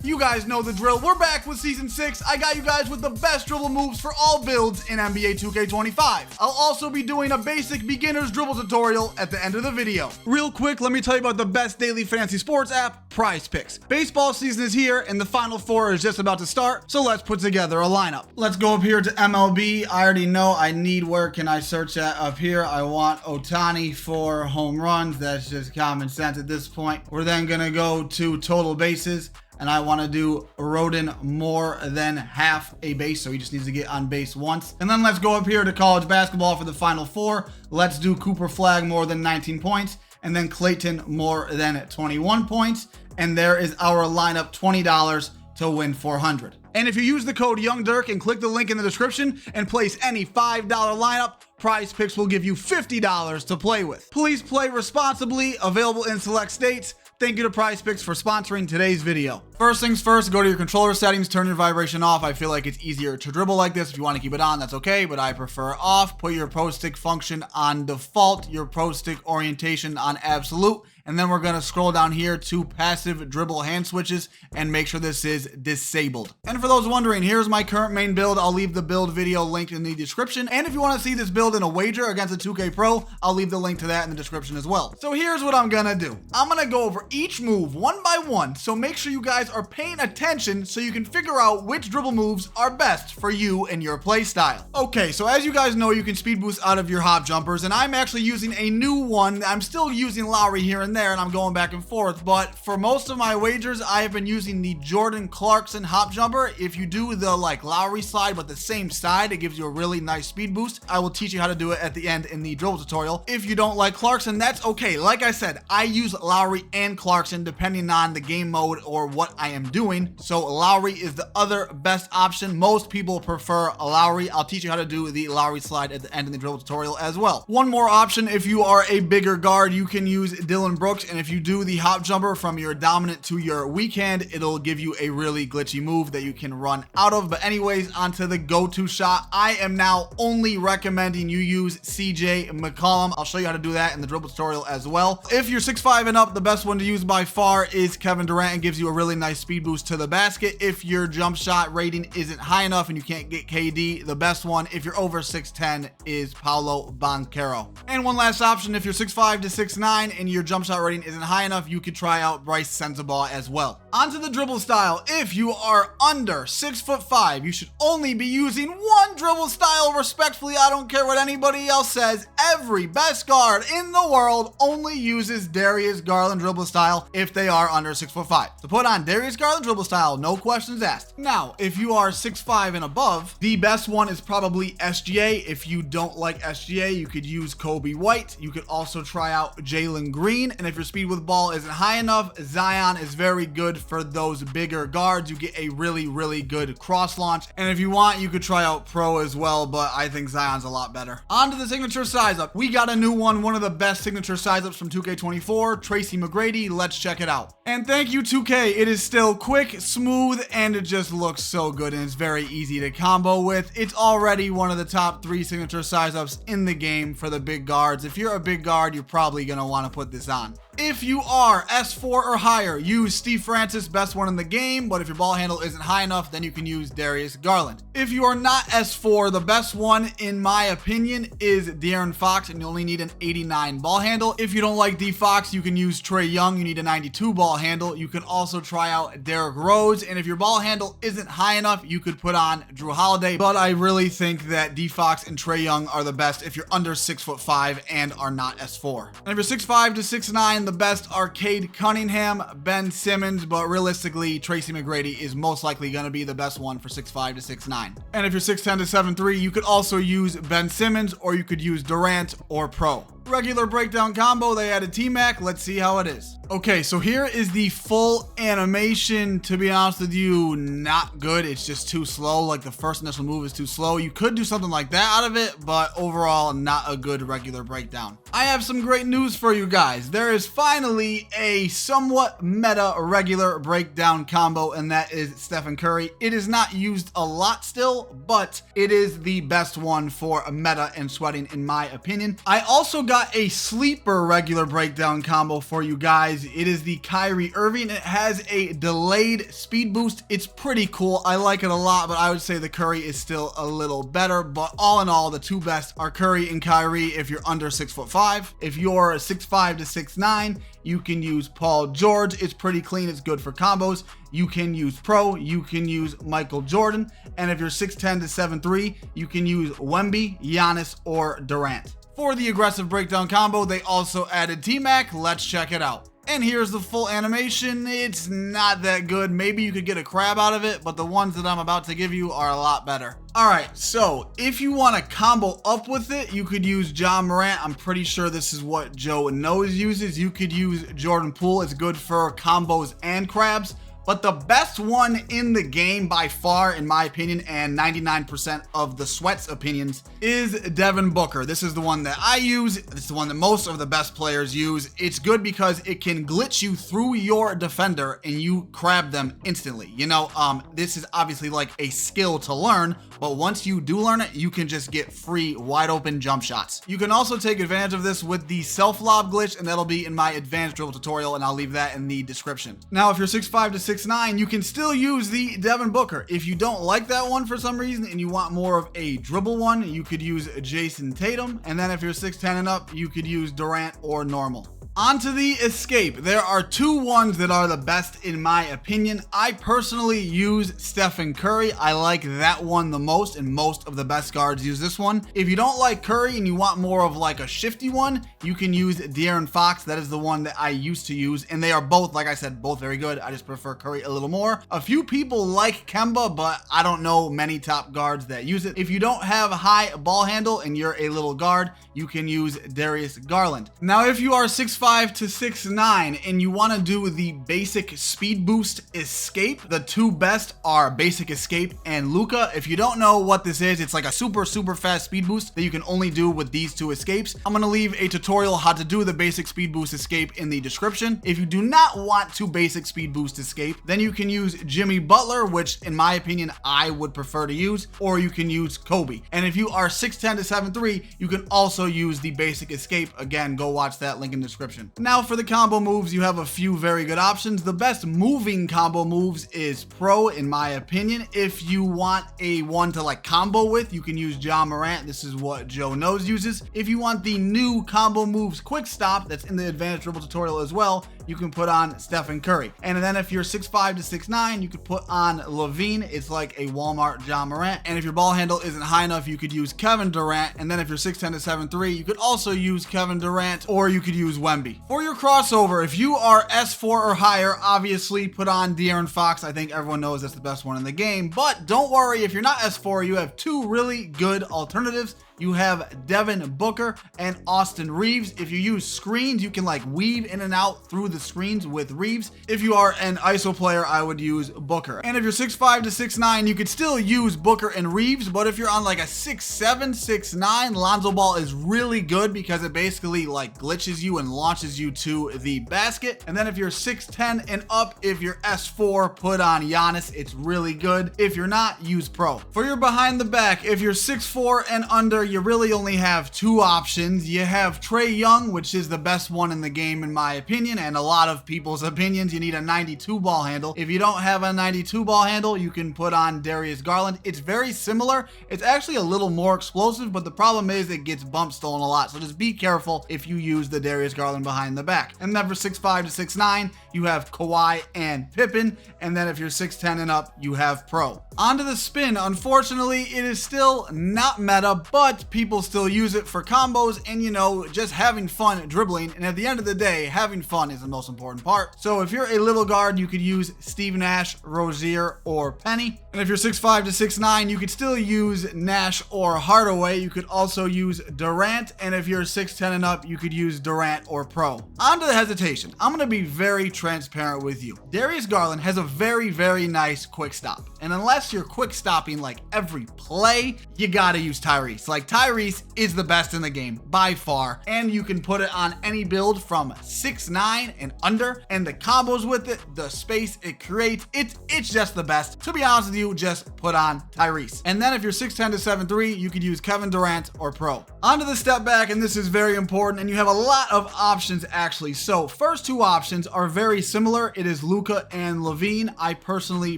You guys know the drill. We're back with Season 6. I got you guys with the best dribble moves for all builds in NBA 2K25. I'll also be doing a basic beginner's dribble tutorial at the end of the video. Real quick, let me tell you about the best daily fantasy sports app, Prize Picks. Baseball season is here and the Final Four is just about to start, so let's put together a lineup. Let's go up here to MLB. I already know I need, where can I search at up here? I want Ohtani for home runs. That's just common sense at this point. We're then gonna go to total bases, and I want to do Rodin more than half a base, so he just needs to get on base once. And then let's go up here to college basketball for the Final Four. Let's do Cooper Flagg more than 19 points, and then Clayton more than 21 points. And there is our lineup, $20 to win 400. And if you use the code YoungDirk and click the link in the description and place any $5 lineup, Prize Picks will give you $50 to play with. Please play responsibly, available in select states. Thank you to Prize Picks for sponsoring today's video. First things first, go to your controller settings, turn your vibration off. I feel like it's easier to dribble like this. If you want to keep it on, that's okay, but I prefer off. Put your pro stick function on default, your pro stick orientation on absolute, and then we're going to scroll down here to passive dribble hand switches and make sure this is disabled. And for those wondering, here's my current main build. I'll leave the build video linked in the description. And if you want to see this build in a wager against a 2K Pro, I'll leave the link to that in the description as well. So here's what I'm going to do. I'm going to go over each move one by one. So make sure you guys are paying attention so you can figure out which dribble moves are best for you and your play style. Okay, so as you guys know, you can speed boost out of your hop jumpers, and I'm actually using a new one. I'm still using Lowry here and there, and I'm going back and forth, but for most of my wagers, I have been using the Jordan Clarkson hop jumper. If you do the Lowry slide but the same side, it gives you a really nice speed boost. I will teach you how to do it at the end in the dribble tutorial. If you don't like Clarkson, that's okay. Like I said, I use Lowry and Clarkson depending on the game mode or what I am doing. So Lowry is the other best option. Most people prefer Lowry. I'll teach you how to do the Lowry slide at the end of the dribble tutorial as well. One more option, if you are a bigger guard, you can use Dylan Brooks, and if you do the hop jumper from your dominant to your weak hand, it'll give you a really glitchy move that you can run out of. But anyways, onto the go-to shot. I am now only recommending you use CJ McCollum. I'll show you how to do that in the dribble tutorial as well. If you're 6'5" and up, the best one to use by far is Kevin Durant, and gives you a really nice speed boost to the basket. If your jump shot rating isn't high enough and you can't get KD, the best one, if you're over 6'10", is Paolo Banchero. And one last option, if you're 6'5" to 6'9" and your jump shot rating isn't high enough, you could try out Bryce Sensabaugh as well. Onto the dribble style. If you are under 6'5", you should only be using one dribble style. Respectfully, I don't care what anybody else says. Every best guard in the world only uses Darius Garland dribble style if they are under 6'5". So put on Darius Garland dribble style, no questions asked. Now, if you are 6'5" and above, the best one is probably SGA. If you don't like SGA, you could use Kobe White. You could also try out Jalen Green. And if your speed with ball isn't high enough, Zion is very good for those bigger guards. You get a really good cross launch. And if you want, you could try out Pro as well, but I think Zion's a lot better. On to the signature size up. We got a new one of the best signature size ups from 2K24, Tracy McGrady. Let's check it out. And thank you 2K. It is still quick, smooth, and it just looks so good, and it's very easy to combo with. It's already one of the top 3 signature size ups in the game for the big guards. If you're a big guard, you're probably gonna want to put this on. If you are S4 or higher, use Steve Francis, best one in the game, but if your ball handle isn't high enough, then you can use Darius Garland. If you are not S4, the best one, in my opinion, is De'Aaron Fox, and you only need an 89 ball handle. If you don't like D Fox, you can use Trae Young. You need a 92 ball handle. You can also try out Derrick Rose, and if your ball handle isn't high enough, you could put on Drew Holiday, but I really think that D Fox and Trae Young are the best if you're under 6'5" and are not S4. And if you're 6'5" to 6'9", the best are Cade Cunningham, Ben Simmons, but realistically, Tracy McGrady is most likely going to be the best one for 6'5" to 6'9". And if you're 6'10" to 7'3", you could also use Ben Simmons, or you could use Durant or Pro. Regular breakdown combo, they added T-Mac. Let's see how it is. Okay, so here is the full animation. To be honest with you, not good. It's just too slow. Like, the first initial move is too slow. You could do something like that out of it, but overall, not a good regular breakdown. I have some great news for you guys. There is finally a somewhat meta regular breakdown combo, and that is Stephen Curry. It is not used a lot still, but it is the best one for a meta and sweating, in my opinion. I also got got a sleeper regular breakdown combo for you guys. It is the Kyrie Irving. It has a delayed speed boost. It's pretty cool. I like it a lot, but I would say the Curry is still a little better. But all in all, the two best are Curry and Kyrie if you're under 6'5". If you're 6'5" to 6'9", you can use Paul George. It's pretty clean. It's good for combos. You can use Pro. You can use Michael Jordan. And if you're 6'10" to 7'3", you can use Wemby, Giannis, or Durant. For the aggressive breakdown combo, they also added T-Mac. Let's check it out. And here's the full animation. It's not that good. Maybe you could get a crab out of it, but the ones that I'm about to give you are a lot better. All right, so if you want to combo up with it, you could use John Morant. I'm pretty sure this is what Joe Knows uses. You could use Jordan Poole. It's good for combos and crabs. But the best one in the game by far, in my opinion, and 99% of the Sweat's opinions, is Devin Booker. This is the one that I use. It's the one that most of the best players use. It's good because it can glitch you through your defender and you crab them instantly. You know, this is obviously like a skill to learn, but once you do learn it, you can just get free wide open jump shots. You can also take advantage of this with the self-lob glitch, and that'll be in my advanced dribble tutorial, and I'll leave that in the description. Now, if you're 6'5" to 6'9", you can still use the Devin Booker. If you don't like that one for some reason and you want more of a dribble one, you could use Jason Tatum. And then if you're 6'10" and up, you could use Durant or normal. Onto the escape. There are two ones that are the best in my opinion. I personally use Stephen Curry. I like that one the most, and most of the best guards use this one. If you don't like Curry and you want more of like a shifty one, you can use De'Aaron Fox. That is the one that I used to use, and they are both, like I said, both very good. I just prefer Curry a little more. A few people like Kemba, but I don't know many top guards that use it. If you don't have a high ball handle and you're a little guard, you can use Darius Garland. Now, if you are 6'5" to 6'9" and you want to do the basic speed boost escape, the two best are basic escape and Luka. If you don't know what this is, it's like a super fast speed boost that you can only do with these two escapes. I'm going to leave a tutorial how to do the basic speed boost escape in the description. If you do not want to basic speed boost escape, then you can use Jimmy Butler, which in my opinion I would prefer to use, or you can use Kobe. And if you are 6'10" to 7'3", you can also use the basic escape. Again, go watch that link in the description. Now for the combo moves, you have a few very good options. The best moving combo moves is Pro, in my opinion. If you want a one to like combo with, you can use John Morant. This is what Joe Knows uses. If you want the new combo moves quick stop, that's in the advanced dribble tutorial as well, you can put on Stephen Curry. And then if you're 6'5" to 6'9", you could put on Levine. It's like a Walmart John Morant. And if your ball handle isn't high enough, you could use Kevin Durant. And then if you're 6'10" to 7'3", you could also use Kevin Durant, or you could use Wemby. For your crossover, if you are S4 or higher, obviously put on De'Aaron Fox. I think everyone knows that's the best one in the game. But don't worry, if you're not S4, you have two really good alternatives. You have Devin Booker and Austin Reeves. If you use screens, you can like weave in and out through the screens with Reeves. If you are an ISO player, I would use Booker. And if you're 6'5" to 6'9", you could still use Booker and Reeves. But if you're on like a 6'7", 6'9", Lonzo Ball is really good because it basically like glitches you and launches you to the basket. And then if you're 6'10" and up, if you're S4, put on Giannis. It's really good. If you're not, use Pro. For your behind the back, if you're 6'4" and under, you really only have two options. You have Trae Young, which is the best one in the game in my opinion, and a lot of people's opinions. You need a 92 ball handle. If you don't have a 92 ball handle, you can put on Darius Garland. It's very similar. It's actually a little more explosive, but the problem is it gets bump stolen a lot. So just be careful if you use the Darius Garland behind the back. And then for 6'5" to 6'9", you have Kawhi and Pippen. And then if you're 6'10" and up, you have Pro. Onto the spin. Unfortunately, it is still not meta, but people still use it for combos and, you know, just having fun dribbling. And at the end of the day, having fun is the most important part. So if you're a little guard, you could use Steve Nash, Rozier, or Penny. And if you're 6'5" to 6'9", you could still use Nash or Hardaway. You could also use Durant. And if you're 6'10" and up, you could use Durant or Pro. Onto the hesitation. I'm going to be very transparent with you. Darius Garland has a very nice quick stop. And unless you're quick stopping like every play, you gotta use Tyrese. Like like Tyrese is the best in the game by far, and you can put it on any build from 6'9" and under, and the combos with it, the space it creates, it's just the best. To be honest with you, just put on Tyrese. And then if you're 6'10" to 7'3", you could use Kevin Durant or Pro. Onto the step back, and this is very important, and you have a lot of options actually. So first two options are very similar. It is Luka and LaVine. I personally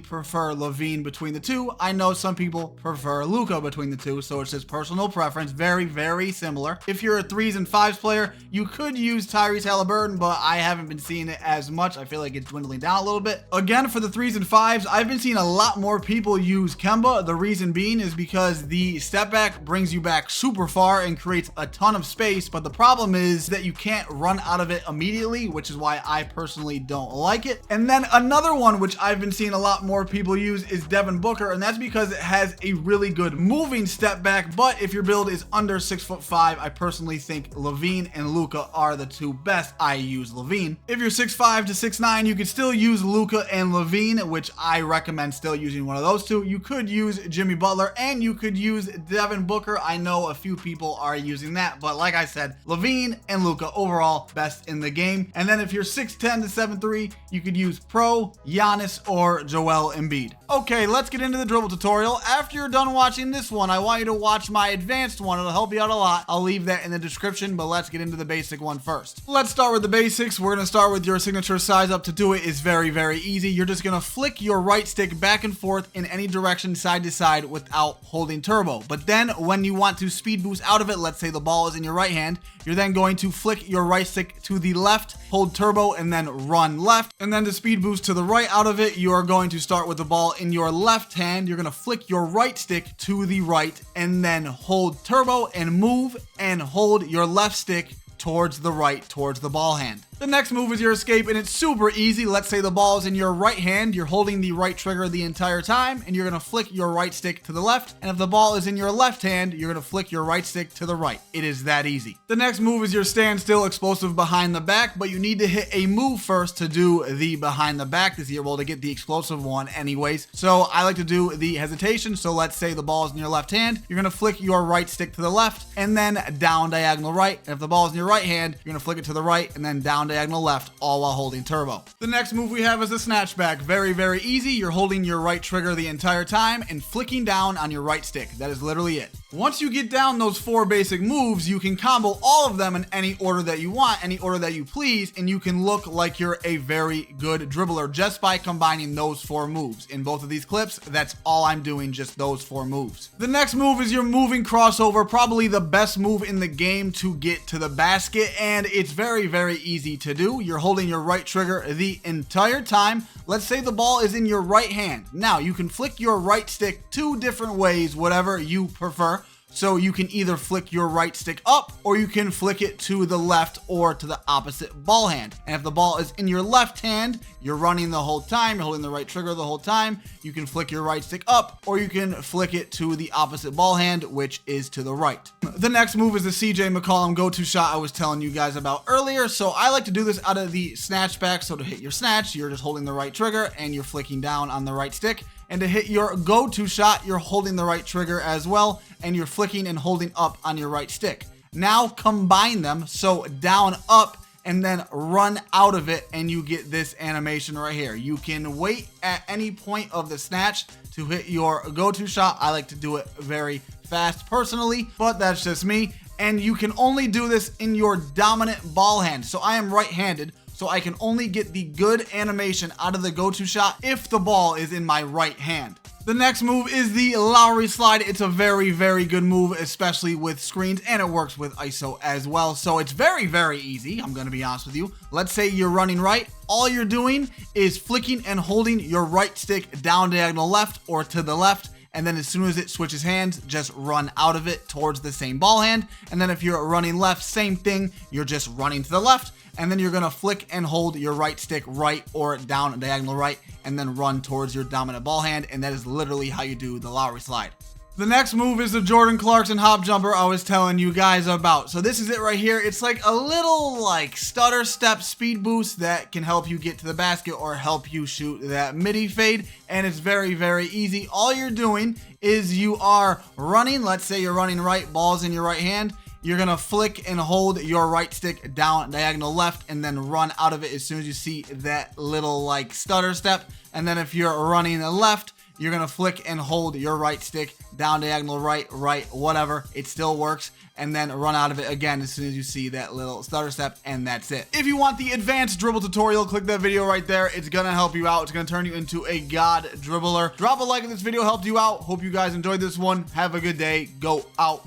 prefer LaVine between the two. I know some people prefer Luka between the two, so it's just personal preference. Very, very similar. If you're a 3s and 5s player, you could use Tyrese Halliburton, but I haven't been seeing it as much. I feel like it's dwindling down a little bit. Again, for the 3s and 5s, I've been seeing a lot more people use Kemba. The reason being is because the step back brings you back super far and creates a ton of space, but the problem is that you can't run out of it immediately, which is why I personally don't like it. And then another one which I've been seeing a lot more people use is Devin Booker, and that's because it has a really good moving step back. But if your build is under 6'5", I personally think LaVine and Luka are the two best. I use LaVine. If you're 6'5" to 6'9", you could still use Luka and LaVine, which I recommend still using one of those two. You could use Jimmy Butler and you could use Devin Booker. I know a few people are using that, but like I said, LaVine and Luka overall best in the game. And then if you're 6'10" to 7'3", you could use Pro, Giannis, or Joel Embiid. Okay, let's get into the dribble tutorial. After you're done watching this one, I want you to watch my advanced one. It'll help you out a lot. I'll leave that in the description, but let's get into the basic one first. Let's start with the basics. We're going to start with your signature size up. To do it is very, very easy. You're just going to flick your right stick back and forth in any direction, side to side, without holding turbo. But then when you want to speed boost out of it, let's say the ball is in your right hand, you're then going to flick your right stick to the left, hold turbo, and then run left. And then to speed boost to the right out of it, you are going to start with the ball in your left hand. You're going to flick your right stick to the right and then hold turbo and move and hold your left stick towards the right, towards the ball hand. The next move is your escape, and it's super easy. Let's say the ball is in your right hand. You're holding the right trigger the entire time, and you're going to flick your right stick to the left. And if the ball is in your left hand, you're going to flick your right stick to the right. It is that easy. The next move is your standstill explosive behind the back, but you need to hit a move first to do the behind the back to be able to get the explosive one anyways. So I like to do the hesitation. So let's say the ball is in your left hand. You're going to flick your right stick to the left and then down diagonal right. And if the ball is in your right hand, you're going to flick it to the right and then down diagonal left, all while holding turbo. The next move we have is a snatch back. Very, very easy. You're holding your right trigger the entire time and flicking down on your right stick. That is literally it. Once you get down those 4 basic moves, you can combo all of them in any order that you want, any order that you please, and you can look like you're a very good dribbler just by combining those 4 moves. In both of these clips, that's all I'm doing, just those 4 moves. The next move is your moving crossover, probably the best move in the game to get to the basket, and it's very, very easy to do. You're holding your right trigger the entire time. Let's say the ball is in your right hand. Now, you can flick your right stick 2 different ways, whatever you prefer. So you can either flick your right stick up or you can flick it to the left or to the opposite ball hand. And if the ball is in your left hand, you're running the whole time, you're holding the right trigger the whole time, you can flick your right stick up or you can flick it to the opposite ball hand, which is to the right. The next move is the CJ McCollum go-to shot I was telling you guys about earlier. So I like to do this out of the snatch back. So to hit your snatch, you're just holding the right trigger and you're flicking down on the right stick. And to hit your go-to shot, you're holding the right trigger as well, and you're flicking and holding up on your right stick. Now combine them, so down, up, and then run out of it, and you get this animation right here. You can wait at any point of the snatch to hit your go-to shot. I like to do it very fast personally, but that's just me. And you can only do this in your dominant ball hand. So I am right-handed, so I can only get the good animation out of the go-to shot if the ball is in my right hand. The next move is the Lowry slide. It's a very, very good move, especially with screens, and it works with ISO as well. So it's very, very easy. I'm going to be honest with you. Let's say you're running right. All you're doing is flicking and holding your right stick down diagonal left or to the left. And then as soon as it switches hands, just run out of it towards the same ball hand. And then if you're running left, same thing. You're just running to the left. And then you're going to flick and hold your right stick right or down diagonal right and then run towards your dominant ball hand. And that is literally how you do the Lowry slide. The next move is the Jordan Clarkson hop jumper I was telling you guys about. So this is it right here. It's like a little like stutter step speed boost that can help you get to the basket or help you shoot that midi fade. And it's very, very easy. All you're doing is you are running. Let's say you're running right, ball's in your right hand. You're gonna flick and hold your right stick down diagonal left and then run out of it as soon as you see that little like stutter step. And then if you're running left, you're gonna flick and hold your right stick down diagonal right, whatever. It still works. And then run out of it again as soon as you see that little stutter step, and that's it. If you want the advanced dribble tutorial, click that video right there. It's gonna help you out. It's gonna turn you into a god dribbler. Drop a like if this video helped you out. Hope you guys enjoyed this one. Have a good day. Go out.